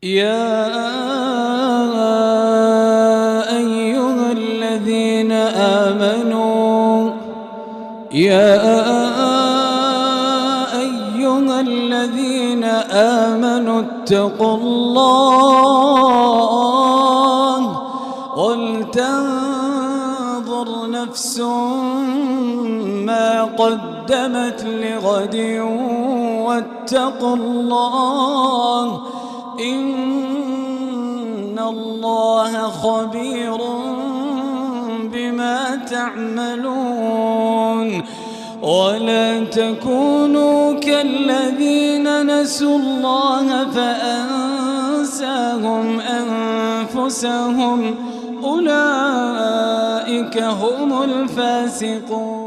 يا أيها الذين آمنوا اتقوا الله ولتنظر نفس ما قدمت لغد واتقوا الله إن الله خبير بما تعملون. ولا تكونوا كالذين نسوا الله فأنساهم أنفسهم أولئك هم الفاسقون.